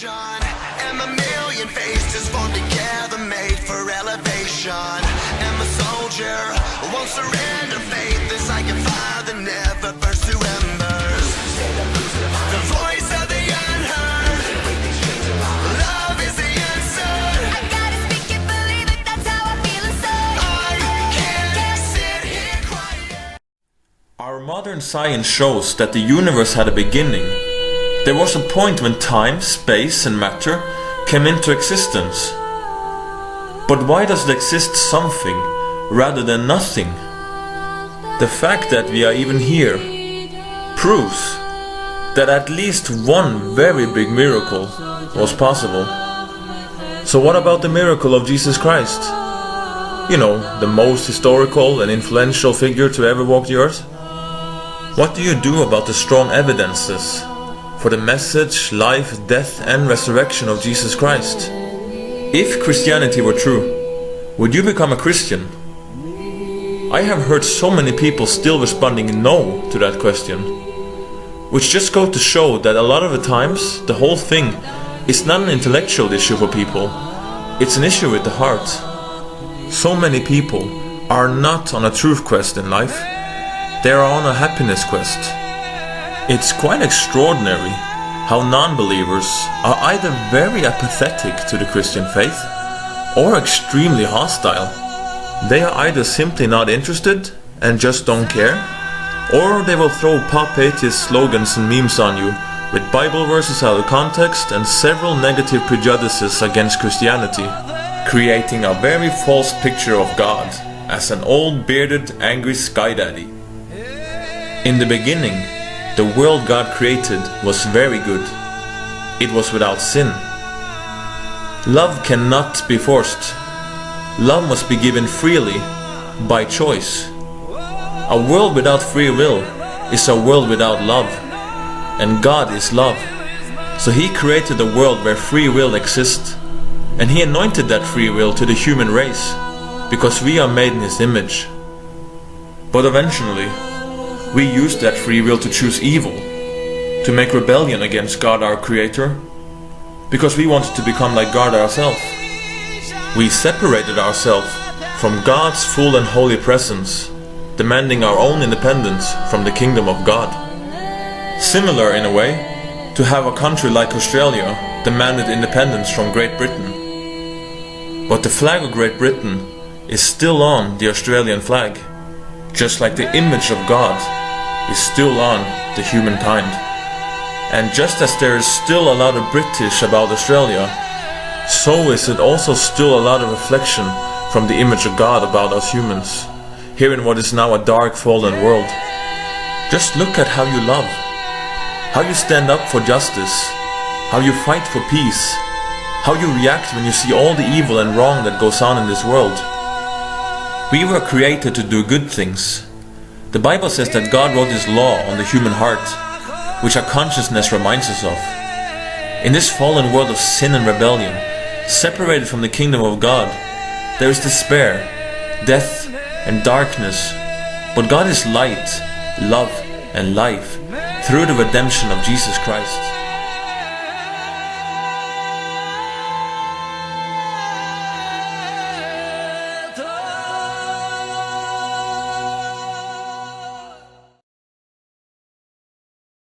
And a million faces formed together, made for elevation. And the soldier won't surrender faith. It's like a fire that never burns to embers. The voice of the unheard. Love is the answer. I gotta speak it, believe it, that's how I feel inside. I can't sit here quiet. Our modern science shows that the universe had a beginning. There was a point when time, space and matter came into existence. But why does it exist something rather than nothing? The fact that we are even here proves that at least one very big miracle was possible. So what about the miracle of Jesus Christ? You know, the most historical and influential figure to ever walk the earth? What do you do about the strong evidences for the message, life, death and resurrection of Jesus Christ? If Christianity were true, would you become a Christian? I have heard so many people still responding no to that question, which just go to show that a lot of the times the whole thing is not an intellectual issue for people, it's an issue with the heart. So many people are not on a truth quest in life, they are on a happiness quest. It's quite extraordinary how non-believers are either very apathetic to the Christian faith or extremely hostile. They are either simply not interested and just don't care, or they will throw pop atheist slogans and memes on you with Bible verses out of context and several negative prejudices against Christianity, creating a very false picture of God as an old bearded angry sky daddy. In the beginning, the world God created was very good. It was without sin. Love cannot be forced. Love must be given freely, by choice. A world without free will is a world without love. And God is love. So He created a world where free will exists. And He anointed that free will to the human race, because we are made in His image. But eventually, we use that free will to choose evil, to make rebellion against God our Creator, because we wanted to become like God ourselves. We separated ourselves from God's full and holy presence, demanding our own independence from the kingdom of God. Similar in a way to how a country like Australia demanded independence from Great Britain. But the flag of Great Britain is still on the Australian flag, just like the image of God is still on the humankind. And just as there is still a lot of British about Australia, so is it also still a lot of reflection from the image of God about us humans, here in what is now a dark, fallen world. Just look at how you love, how you stand up for justice, how you fight for peace, how you react when you see all the evil and wrong that goes on in this world. We were created to do good things. The Bible says that God wrote His law on the human heart, which our consciousness reminds us of. In this fallen world of sin and rebellion, separated from the kingdom of God, there is despair, death and darkness. But God is light, love and life through the redemption of Jesus Christ.